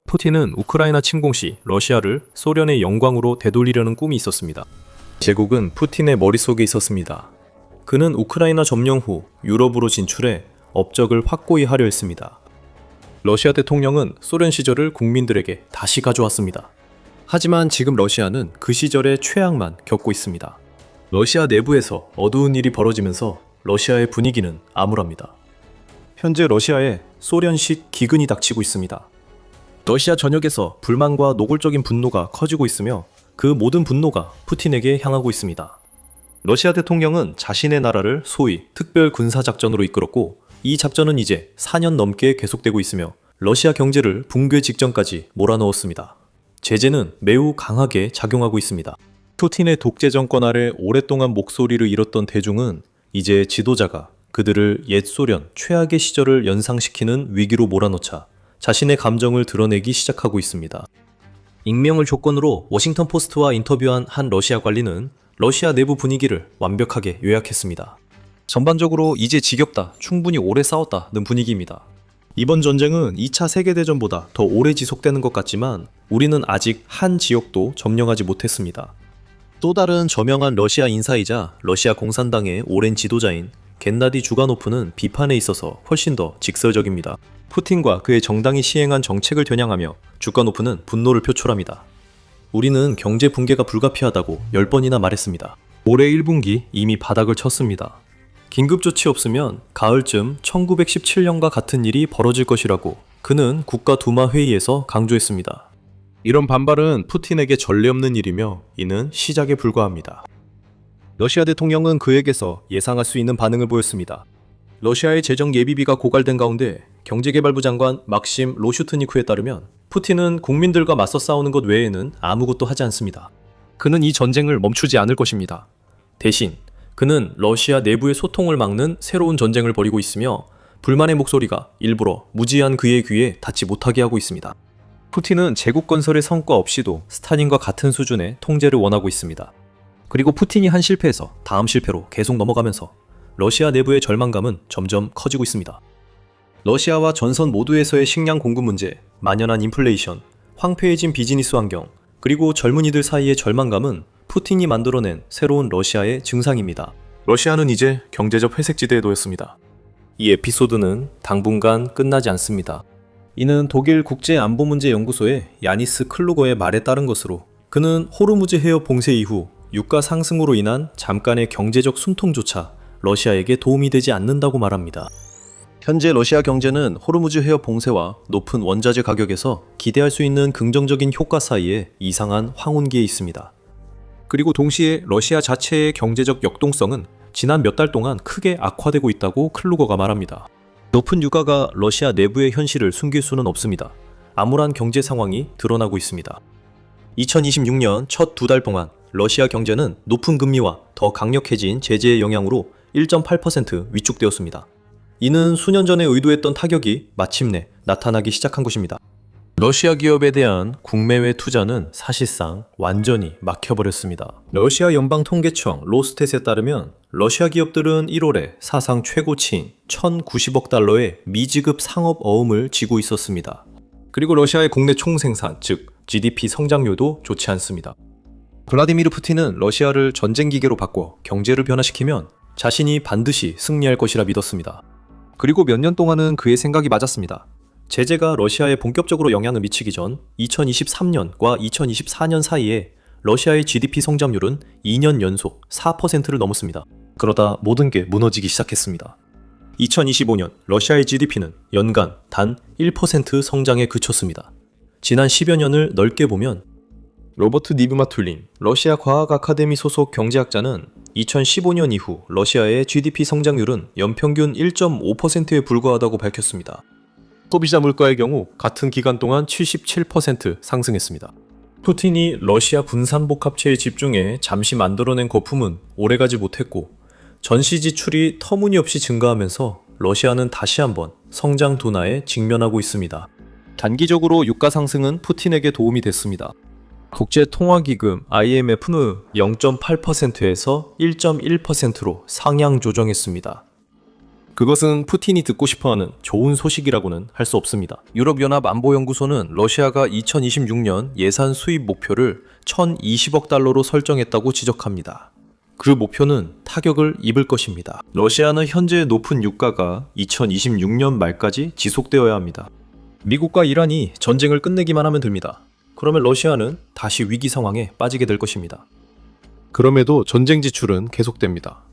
푸틴은 우크라이나 침공 시 러시아를 소련의 영광으로 되돌리려는 꿈이 있었습니다. 제국은 푸틴의 머릿속에 있었습니다. 그는 우크라이나 점령 후 유럽으로 진출해 업적을 확고히 하려 했습니다. 러시아 대통령은 소련 시절을 국민들에게 다시 가져왔습니다. 하지만 지금 러시아는 그 시절의 최악만 겪고 있습니다. 러시아 내부에서 어두운 일이 벌어지면서 러시아의 분위기는 암울합니다. 현재 러시아에 소련식 기근이 닥치고 있습니다. 러시아 전역에서 불만과 노골적인 분노가 커지고 있으며 그 모든 분노가 푸틴에게 향하고 있습니다. 러시아 대통령은 자신의 나라를 소위 특별 군사작전으로 이끌었고 이 작전은 이제 4년 넘게 계속되고 있으며 러시아 경제를 붕괴 직전까지 몰아넣었습니다. 제재는 매우 강하게 작용하고 있습니다. 푸틴의 독재 정권 아래 오랫동안 목소리를 잃었던 대중은 이제 지도자가 그들을 옛 소련 최악의 시절을 연상시키는 위기로 몰아넣자 자신의 감정을 드러내기 시작하고 있습니다. 익명을 조건으로 워싱턴 포스트와 인터뷰한 한 러시아 관리는 러시아 내부 분위기를 완벽하게 요약했습니다. 전반적으로 이제 지겹다, 충분히 오래 싸웠다는 분위기입니다. 이번 전쟁은 2차 세계대전보다 더 오래 지속되는 것 같지만 우리는 아직 한 지역도 점령하지 못했습니다. 또 다른 저명한 러시아 인사이자 러시아 공산당의 오랜 지도자인 겐나디 주가노프는 비판에 있어서 훨씬 더 직설적입니다. 푸틴과 그의 정당이 시행한 정책을 겨냥하며 주가노프는 분노를 표출합니다. 우리는 경제 붕괴가 불가피하다고 10번이나 말했습니다. 올해 1분기 이미 바닥을 쳤습니다. 긴급조치 없으면 가을쯤 1917년과 같은 일이 벌어질 것이라고 그는 국가두마회의에서 강조했습니다. 이런 반발은 푸틴에게 전례 없는 일이며 이는 시작에 불과합니다. 러시아 대통령은 그에게서 예상할 수 있는 반응을 보였습니다. 러시아의 재정 예비비가 고갈된 가운데 경제개발부 장관 막심 로슈트니쿠에 따르면 푸틴은 국민들과 맞서 싸우는 것 외에는 아무것도 하지 않습니다. 그는 이 전쟁을 멈추지 않을 것입니다. 대신 그는 러시아 내부의 소통을 막는 새로운 전쟁을 벌이고 있으며 불만의 목소리가 일부러 무지한 그의 귀에 닿지 못하게 하고 있습니다. 푸틴은 제국 건설의 성과 없이도 스탈린과 같은 수준의 통제를 원하고 있습니다. 그리고 푸틴이 한 실패에서 다음 실패로 계속 넘어가면서 러시아 내부의 절망감은 점점 커지고 있습니다. 러시아와 전선 모두에서의 식량 공급 문제, 만연한 인플레이션, 황폐해진 비즈니스 환경, 그리고 젊은이들 사이의 절망감은 푸틴이 만들어낸 새로운 러시아의 증상입니다. 러시아는 이제 경제적 회색지대에 놓였습니다. 이 에피소드는 당분간 끝나지 않습니다. 이는 독일 국제안보문제연구소의 야니스 클루거의 말에 따른 것으로 그는 호르무즈 해협 봉쇄 이후 유가 상승으로 인한 잠깐의 경제적 숨통조차 러시아에게 도움이 되지 않는다고 말합니다. 현재 러시아 경제는 호르무즈 해협 봉쇄와 높은 원자재 가격에서 기대할 수 있는 긍정적인 효과 사이에 이상한 황혼기에 있습니다. 그리고 동시에 러시아 자체의 경제적 역동성은 지난 몇 달 동안 크게 악화되고 있다고 클루거가 말합니다. 높은 유가가 러시아 내부의 현실을 숨길 수는 없습니다. 암울한 경제 상황이 드러나고 있습니다. 2026년 첫 2달 동안 러시아 경제는 높은 금리와 더 강력해진 제재의 영향으로 1.8% 위축되었습니다. 이는 수년 전에 의도했던 타격이 마침내 나타나기 시작한 것입니다. 러시아 기업에 대한 국내외 투자는 사실상 완전히 막혀버렸습니다. 러시아 연방통계청 로스텟에 따르면 러시아 기업들은 1월에 사상 최고치인 1,090억 달러의 미지급 상업 어음을 지고 있었습니다. 그리고 러시아의 국내 총생산, 즉 GDP 성장률도 좋지 않습니다. 블라디미르 푸틴은 러시아를 전쟁 기계로 바꿔 경제를 변화시키면 자신이 반드시 승리할 것이라 믿었습니다. 그리고 몇 년 동안은 그의 생각이 맞았습니다. 제재가 러시아에 본격적으로 영향을 미치기 전 2023년과 2024년 사이에 러시아의 GDP 성장률은 2년 연속 4%를 넘었습니다. 그러다 모든 게 무너지기 시작했습니다. 2025년 러시아의 GDP는 연간 단 1% 성장에 그쳤습니다. 지난 10여 년을 넓게 보면 로버트 니브마툴린 러시아 과학 아카데미 소속 경제학자는 2015년 이후 러시아의 GDP 성장률은 연평균 1.5%에 불과하다고 밝혔습니다. 소비자 물가의 경우 같은 기간 동안 77% 상승했습니다. 푸틴이 러시아 분산복합체에 집중해 잠시 만들어낸 거품은 오래가지 못했고 전시 지출이 터무니없이 증가하면서 러시아는 다시 한번 성장 둔화에 직면하고 있습니다. 단기적으로 유가 상승은 푸틴에게 도움이 됐습니다. 국제통화기금 IMF는 0.8%에서 1.1%로 상향 조정했습니다. 그것은 푸틴이 듣고 싶어하는 좋은 소식이라고는 할 수 없습니다. 유럽연합 안보연구소는 러시아가 2026년 예산 수입 목표를 1,020억 달러로 설정했다고 지적합니다. 그 목표는 타격을 입을 것입니다. 러시아는 현재 높은 유가가 2026년 말까지 지속되어야 합니다. 미국과 이란이 전쟁을 끝내기만 하면 됩니다. 그러면 러시아는 다시 위기 상황에 빠지게 될 것입니다. 그럼에도 전쟁 지출은 계속됩니다.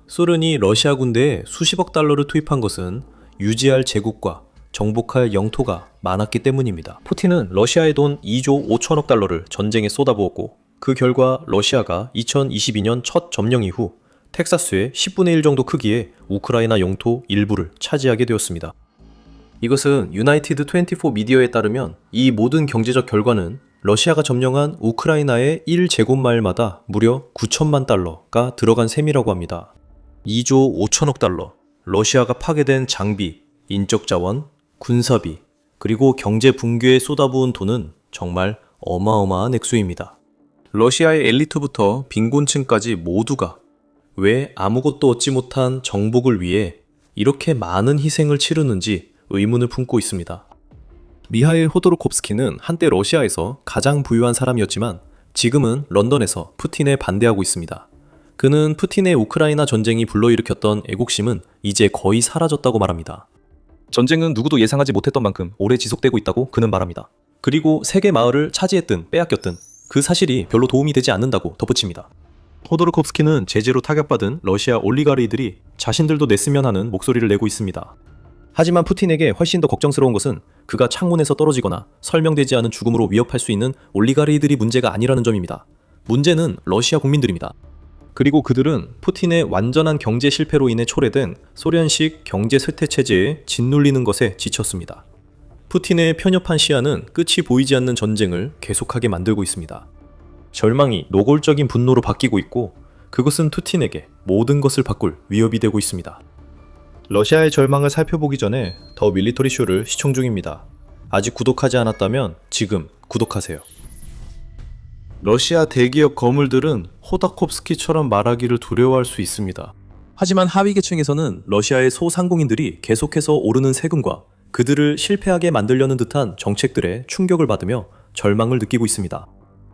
소련이 러시아 군대에 수십억 달러를 투입한 것은 유지할 제국과 정복할 영토가 많았기 때문입니다. 푸틴은 러시아의 돈 2조 5천억 달러를 전쟁에 쏟아부었고 그 결과 러시아가 2022년 첫 점령 이후 텍사스의 10분의 1 정도 크기의 우크라이나 영토 일부를 차지하게 되었습니다. 이것은 유나이티드 24 미디어에 따르면 이 모든 경제적 결과는 러시아가 점령한 우크라이나의 1제곱마일마다 무려 9천만 달러가 들어간 셈이라고 합니다. 2조 5천억 달러, 러시아가 파괴된 장비, 인적 자원, 군사비, 그리고 경제 붕괴에 쏟아부은 돈은 정말 어마어마한 액수입니다. 러시아의 엘리트부터 빈곤층까지 모두가 왜 아무것도 얻지 못한 정복을 위해 이렇게 많은 희생을 치르는지 의문을 품고 있습니다. 미하일 호도르콥스키는 한때 러시아에서 가장 부유한 사람이었지만 지금은 런던에서 푸틴에 반대하고 있습니다. 그는 푸틴의 우크라이나 전쟁이 불러일으켰던 애국심은 이제 거의 사라졌다고 말합니다. 전쟁은 누구도 예상하지 못했던 만큼 오래 지속되고 있다고 그는 말합니다. 그리고 세계 마을을 차지했든 빼앗겼든 그 사실이 별로 도움이 되지 않는다고 덧붙입니다. 호도르콥스키는 제재로 타격받은 러시아 올리가르이들이 자신들도 냈으면 하는 목소리를 내고 있습니다. 하지만 푸틴에게 훨씬 더 걱정스러운 것은 그가 창문에서 떨어지거나 설명되지 않은 죽음으로 위협할 수 있는 올리가르이들이 문제가 아니라는 점입니다. 문제는 러시아 국민들입니다. 그리고 그들은 푸틴의 완전한 경제 실패로 인해 초래된 소련식 경제 쇠퇴 체제에 짓눌리는 것에 지쳤습니다. 푸틴의 편협한 시야는 끝이 보이지 않는 전쟁을 계속하게 만들고 있습니다. 절망이 노골적인 분노로 바뀌고 있고 그것은 푸틴에게 모든 것을 바꿀 위협이 되고 있습니다. 러시아의 절망을 살펴보기 전에 더 밀리터리 쇼를 시청 중입니다. 아직 구독하지 않았다면 지금 구독하세요. 러시아 대기업 거물들은 호다콥스키처럼 말하기를 두려워할 수 있습니다. 하지만 하위 계층에서는 러시아의 소상공인들이 계속해서 오르는 세금과 그들을 실패하게 만들려는 듯한 정책들에 충격을 받으며 절망을 느끼고 있습니다.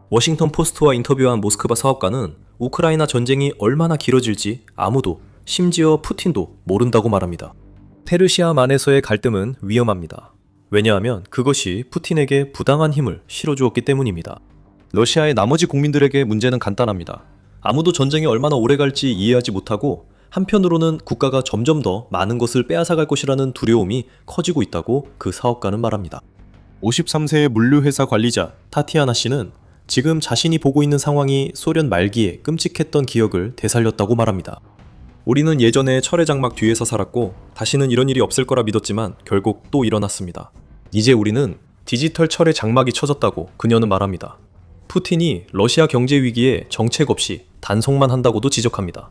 워싱턴 포스트와 인터뷰한 모스크바 사업가는 우크라이나 전쟁이 얼마나 길어질지 아무도, 심지어 푸틴도 모른다고 말합니다. 페르시아만에서의 갈등은 위험합니다. 왜냐하면 그것이 푸틴에게 부당한 힘을 실어주었기 때문입니다. 러시아의 나머지 국민들에게 문제는 간단합니다. 아무도 전쟁이 얼마나 오래 갈지 이해하지 못하고 한편으로는 국가가 점점 더 많은 것을 빼앗아갈 것이라는 두려움이 커지고 있다고 그 사업가는 말합니다. 53세의 물류회사 관리자 타티아나 씨는 지금 자신이 보고 있는 상황이 소련 말기에 끔찍했던 기억을 되살렸다고 말합니다. 우리는 예전에 철의 장막 뒤에서 살았고 다시는 이런 일이 없을 거라 믿었지만 결국 또 일어났습니다. 이제 우리는 디지털 철의 장막이 쳐졌다고 그녀는 말합니다. 푸틴이 러시아 경제 위기에 정책 없이 단속만 한다고도 지적합니다.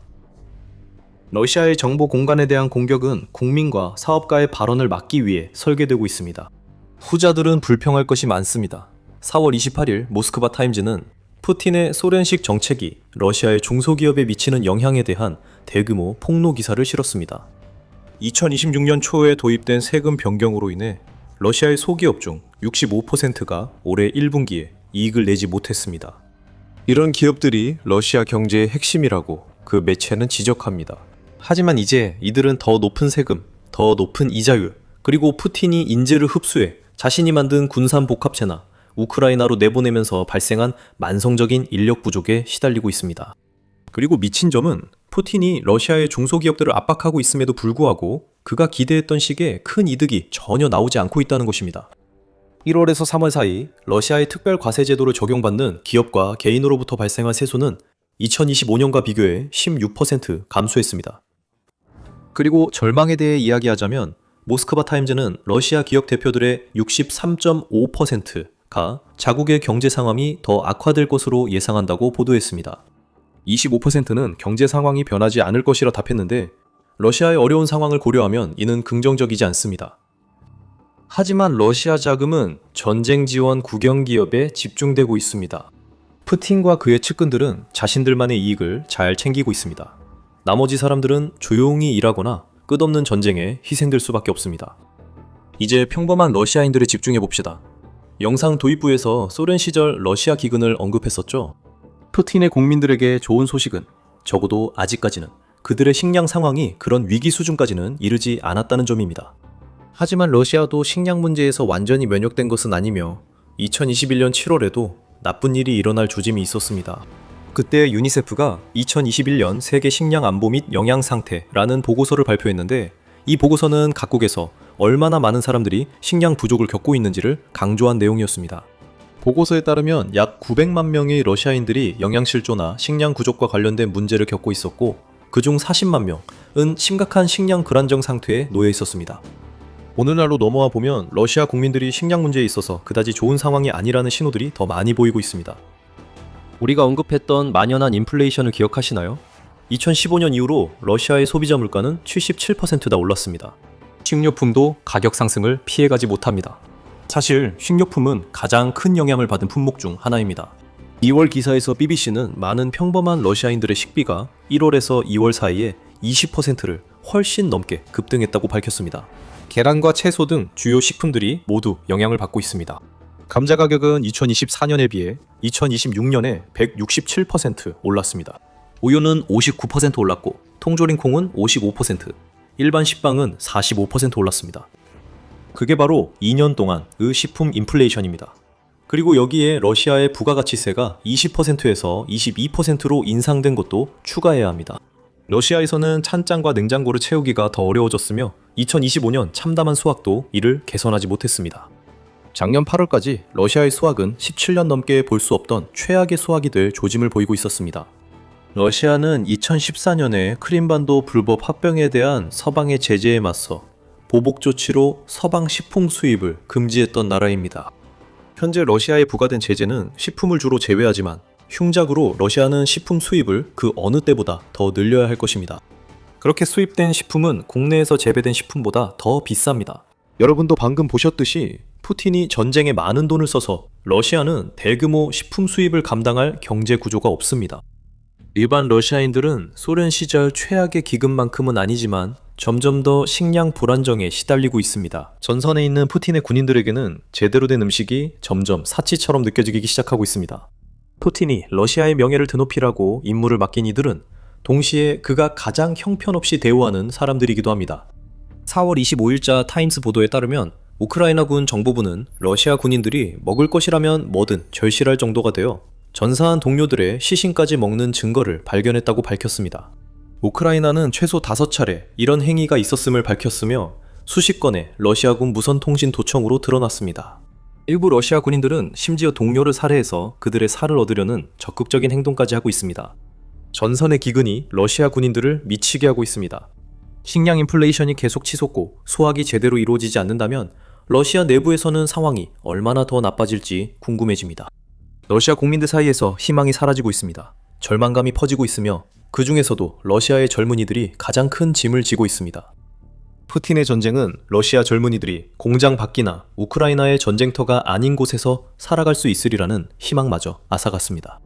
러시아의 정보 공간에 대한 공격은 국민과 사업가의 발언을 막기 위해 설계되고 있습니다. 후자들은 불평할 것이 많습니다. 4월 28일 모스크바 타임즈는 푸틴의 소련식 정책이 러시아의 중소기업에 미치는 영향에 대한 대규모 폭로 기사를 실었습니다. 2026년 초에 도입된 세금 변경으로 인해 러시아의 소기업 중 65%가 올해 1분기에 이익을 내지 못했습니다. 이런 기업들이 러시아 경제의 핵심이라고 그 매체는 지적합니다. 하지만 이제 이들은 더 높은 세금, 더 높은 이자율, 그리고 푸틴이 인재를 흡수해 자신이 만든 군산복합체나 우크라이나로 내보내면서 발생한 만성적인 인력 부족에 시달리고 있습니다. 그리고 미친 점은 푸틴이 러시아의 중소기업들을 압박하고 있음에도 불구하고 그가 기대했던 식의 큰 이득이 전혀 나오지 않고 있다는 것입니다. 1월에서 3월 사이 러시아의 특별 과세 제도를 적용받는 기업과 개인으로부터 발생한 세수는 2025년과 비교해 16% 감소했습니다. 그리고 절망에 대해 이야기하자면 모스크바 타임즈는 러시아 기업 대표들의 63.5%가 자국의 경제 상황이 더 악화될 것으로 예상한다고 보도했습니다. 25%는 경제 상황이 변하지 않을 것이라 답했는데 러시아의 어려운 상황을 고려하면 이는 긍정적이지 않습니다. 하지만 러시아 자금은 전쟁 지원 국영기업에 집중되고 있습니다. 푸틴과 그의 측근들은 자신들만의 이익을 잘 챙기고 있습니다. 나머지 사람들은 조용히 일하거나 끝없는 전쟁에 희생될 수밖에 없습니다. 이제 평범한 러시아인들에 집중해봅시다. 영상 도입부에서 소련 시절 러시아 기근을 언급했었죠. 푸틴의 국민들에게 좋은 소식은 적어도 아직까지는 그들의 식량 상황이 그런 위기 수준까지는 이르지 않았다는 점입니다. 하지만 러시아도 식량 문제에서 완전히 면역된 것은 아니며 2021년 7월에도 나쁜 일이 일어날 조짐이 있었습니다. 그때 유니세프가 2021년 세계 식량 안보 및 영양 상태라는 보고서를 발표했는데, 이 보고서는 각국에서 얼마나 많은 사람들이 식량 부족을 겪고 있는지를 강조한 내용이었습니다. 보고서에 따르면 약 900만 명의 러시아인들이 영양실조나 식량 부족과 관련된 문제를 겪고 있었고, 그중 40만 명은 심각한 식량 불안정 상태에 놓여 있었습니다. 오늘날로 넘어와 보면 러시아 국민들이 식량 문제에 있어서 그다지 좋은 상황이 아니라는 신호들이 더 많이 보이고 있습니다. 우리가 언급했던 만연한 인플레이션을 기억하시나요? 2015년 이후로 러시아의 소비자 물가는 77%나 올랐습니다. 식료품도 가격 상승을 피해가지 못합니다. 사실 식료품은 가장 큰 영향을 받은 품목 중 하나입니다. 2월 기사에서 BBC는 많은 평범한 러시아인들의 식비가 1월에서 2월 사이에 20%를 훨씬 넘게 급등했다고 밝혔습니다. 계란과 채소 등 주요 식품들이 모두 영향을 받고 있습니다. 감자 가격은 2024년에 비해 2026년에 167% 올랐습니다. 우유는 59% 올랐고, 통조림 콩은 55%, 일반 식빵은 45% 올랐습니다. 그게 바로 2년 동안의 식품 인플레이션입니다. 그리고 여기에 러시아의 부가가치세가 20%에서 22%로 인상된 것도 추가해야 합니다. 러시아에서는 찬장과 냉장고를 채우기가 더 어려워졌으며 2025년 참담한 수확도 이를 개선하지 못했습니다. 작년 8월까지 러시아의 수확은 17년 넘게 볼 수 없던 최악의 수확이 될 조짐을 보이고 있었습니다. 러시아는 2014년에 크림반도 불법 합병에 대한 서방의 제재에 맞서 보복 조치로 서방 식품 수입을 금지했던 나라입니다. 현재 러시아에 부과된 제재는 식품을 주로 제외하지만 흉작으로 러시아는 식품 수입을 그 어느 때보다 더 늘려야 할 것입니다. 그렇게 수입된 식품은 국내에서 재배된 식품보다 더 비쌉니다. 여러분도 방금 보셨듯이 푸틴이 전쟁에 많은 돈을 써서 러시아는 대규모 식품 수입을 감당할 경제 구조가 없습니다. 일반 러시아인들은 소련 시절 최악의 기근만큼은 아니지만 점점 더 식량 불안정에 시달리고 있습니다. 전선에 있는 푸틴의 군인들에게는 제대로 된 음식이 점점 사치처럼 느껴지기 시작하고 있습니다. 푸틴이 러시아의 명예를 드높이라고 임무를 맡긴 이들은 동시에 그가 가장 형편없이 대우하는 사람들이기도 합니다. 4월 25일자 타임스 보도에 따르면 우크라이나군 정보부는 러시아 군인들이 먹을 것이라면 뭐든 절실할 정도가 되어 전사한 동료들의 시신까지 먹는 증거를 발견했다고 밝혔습니다. 우크라이나는 최소 5차례 이런 행위가 있었음을 밝혔으며 수십 건의 러시아군 무선통신 도청으로 드러났습니다. 일부 러시아 군인들은 심지어 동료를 살해해서 그들의 살을 얻으려는 적극적인 행동까지 하고 있습니다. 전선의 기근이 러시아 군인들을 미치게 하고 있습니다. 식량 인플레이션이 계속 치솟고 수확이 제대로 이루어지지 않는다면 러시아 내부에서는 상황이 얼마나 더 나빠질지 궁금해집니다. 러시아 국민들 사이에서 희망이 사라지고 있습니다. 절망감이 퍼지고 있으며 그 중에서도 러시아의 젊은이들이 가장 큰 짐을 지고 있습니다. 푸틴의 전쟁은 러시아 젊은이들이 공장 밖이나 우크라이나의 전쟁터가 아닌 곳에서 살아갈 수 있으리라는 희망마저 앗아갔습니다.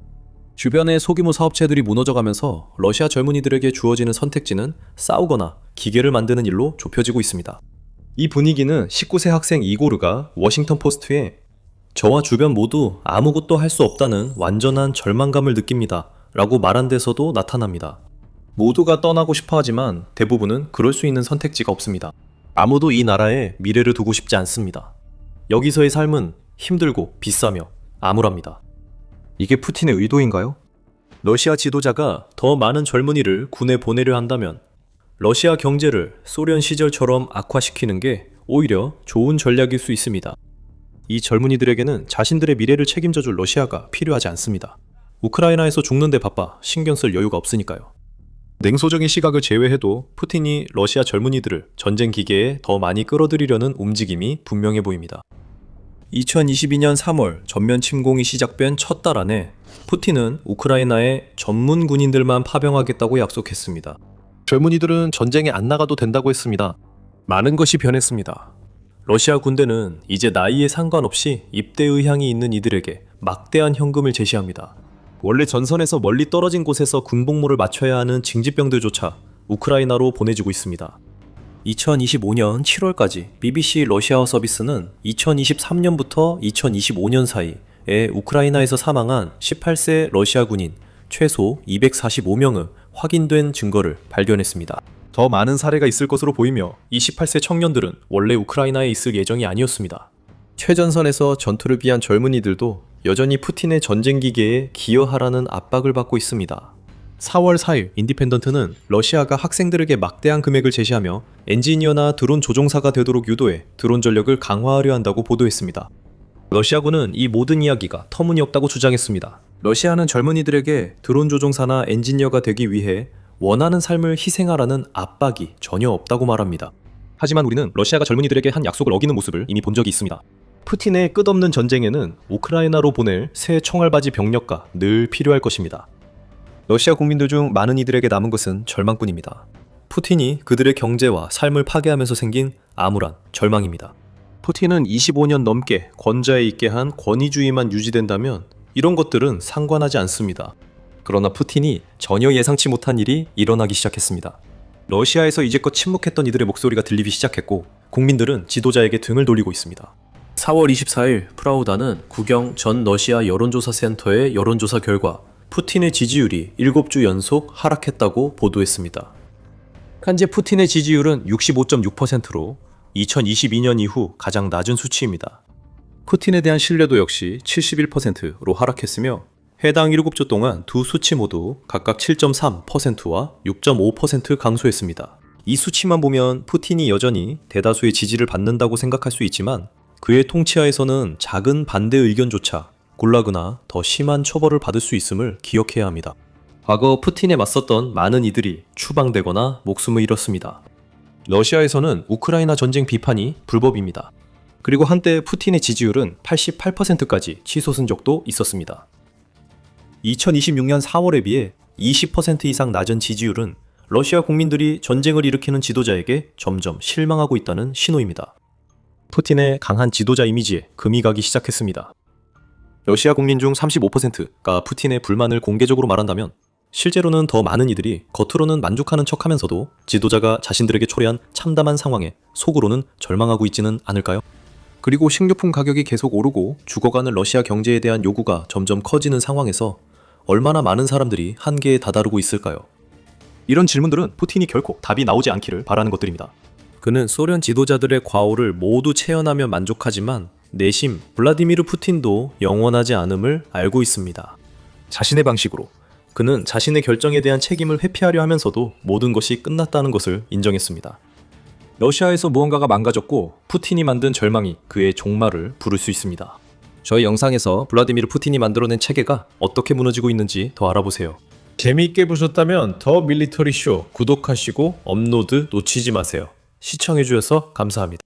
주변의 소규모 사업체들이 무너져가면서 러시아 젊은이들에게 주어지는 선택지는 싸우거나 기계를 만드는 일로 좁혀지고 있습니다. 이 분위기는 19세 학생 이고르가 워싱턴 포스트에 저와 주변 모두 아무것도 할 수 없다는 완전한 절망감을 느낍니다 라고 말한 데서도 나타납니다. 모두가 떠나고 싶어 하지만 대부분은 그럴 수 있는 선택지가 없습니다. 아무도 이 나라에 미래를 두고 싶지 않습니다. 여기서의 삶은 힘들고 비싸며 암울합니다. 이게 푸틴의 의도인가요? 러시아 지도자가 더 많은 젊은이를 군에 보내려 한다면 러시아 경제를 소련 시절처럼 악화시키는 게 오히려 좋은 전략일 수 있습니다. 이 젊은이들에게는 자신들의 미래를 책임져줄 러시아가 필요하지 않습니다. 우크라이나에서 죽는데 바빠 신경 쓸 여유가 없으니까요. 냉소적인 시각을 제외해도 푸틴이 러시아 젊은이들을 전쟁 기계에 더 많이 끌어들이려는 움직임이 분명해 보입니다. 2022년 3월 전면 침공이 시작된 첫 달 안에 푸틴은 우크라이나에 전문 군인들만 파병하겠다고 약속했습니다. 젊은이들은 전쟁에 안 나가도 된다고 했습니다. 많은 것이 변했습니다. 러시아 군대는 이제 나이에 상관없이 입대 의향이 있는 이들에게 막대한 현금을 제시합니다. 원래 전선에서 멀리 떨어진 곳에서 군복무를 마쳐야 하는 징집병들조차 우크라이나로 보내지고 있습니다. 2025년 7월까지 BBC 러시아어 서비스는 2023년부터 2025년 사이에 우크라이나에서 사망한 18세 러시아 군인 최소 245명의 확인된 증거를 발견했습니다. 더 많은 사례가 있을 것으로 보이며 이 18세 청년들은 원래 우크라이나에 있을 예정이 아니었습니다. 최전선에서 전투를 비한 젊은이들도 여전히 푸틴의 전쟁 기계에 기여하라는 압박을 받고 있습니다. 4월 4일 인디펜던트는 러시아가 학생들에게 막대한 금액을 제시하며 엔지니어나 드론 조종사가 되도록 유도해 드론 전력을 강화하려 한다고 보도했습니다. 러시아군은 이 모든 이야기가 터무니없다고 주장했습니다. 러시아는 젊은이들에게 드론 조종사나 엔지니어가 되기 위해 원하는 삶을 희생하라는 압박이 전혀 없다고 말합니다. 하지만 우리는 러시아가 젊은이들에게 한 약속을 어기는 모습을 이미 본 적이 있습니다. 푸틴의 끝없는 전쟁에는 우크라이나로 보낼 새 총알바지 병력가 늘 필요할 것입니다. 러시아 국민들 중 많은 이들에게 남은 것은 절망뿐입니다. 푸틴이 그들의 경제와 삶을 파괴하면서 생긴 암울한 절망입니다. 푸틴은 25년 넘게 권좌에 있게 한 권위주의만 유지된다면 이런 것들은 상관하지 않습니다. 그러나 푸틴이 전혀 예상치 못한 일이 일어나기 시작했습니다. 러시아에서 이제껏 침묵했던 이들의 목소리가 들리기 시작했고 국민들은 지도자에게 등을 돌리고 있습니다. 4월 24일 프라우다는 국영 전 러시아 여론조사 센터의 여론조사 결과 푸틴의 지지율이 7주 연속 하락했다고 보도했습니다. 현재 푸틴의 지지율은 65.6%로 2022년 이후 가장 낮은 수치입니다. 푸틴에 대한 신뢰도 역시 71%로 하락했으며 해당 7주 동안 두 수치 모두 각각 7.3%와 6.5% 강소했습니다. 이 수치만 보면 푸틴이 여전히 대다수의 지지를 받는다고 생각할 수 있지만 그의 통치하에서는 작은 반대 의견조차 굴라그나 더 심한 처벌을 받을 수 있음을 기억해야 합니다. 과거 푸틴에 맞섰던 많은 이들이 추방되거나 목숨을 잃었습니다. 러시아에서는 우크라이나 전쟁 비판이 불법입니다. 그리고 한때 푸틴의 지지율은 88%까지 치솟은 적도 있었습니다. 2026년 4월에 비해 20% 이상 낮은 지지율은 러시아 국민들이 전쟁을 일으키는 지도자에게 점점 실망하고 있다는 신호입니다. 푸틴의 강한 지도자 이미지에 금이 가기 시작했습니다. 러시아 국민 중 35%가 푸틴의 불만을 공개적으로 말한다면 실제로는 더 많은 이들이 겉으로는 만족하는 척하면서도 지도자가 자신들에게 초래한 참담한 상황에 속으로는 절망하고 있지는 않을까요? 그리고 식료품 가격이 계속 오르고 죽어가는 러시아 경제에 대한 요구가 점점 커지는 상황에서 얼마나 많은 사람들이 한계에 다다르고 있을까요? 이런 질문들은 푸틴이 결코 답이 나오지 않기를 바라는 것들입니다. 그는 소련 지도자들의 과오를 모두 체현하며 만족하지만 내심 블라디미르 푸틴도 영원하지 않음을 알고 있습니다. 자신의 방식으로 그는 자신의 결정에 대한 책임을 회피하려 하면서도 모든 것이 끝났다는 것을 인정했습니다. 러시아에서 무언가가 망가졌고 푸틴이 만든 절망이 그의 종말을 부를 수 있습니다. 저희 영상에서 블라디미르 푸틴이 만들어낸 체계가 어떻게 무너지고 있는지 더 알아보세요. 재미있게 보셨다면 더 밀리터리 쇼 구독하시고 업로드 놓치지 마세요. 시청해주셔서 감사합니다.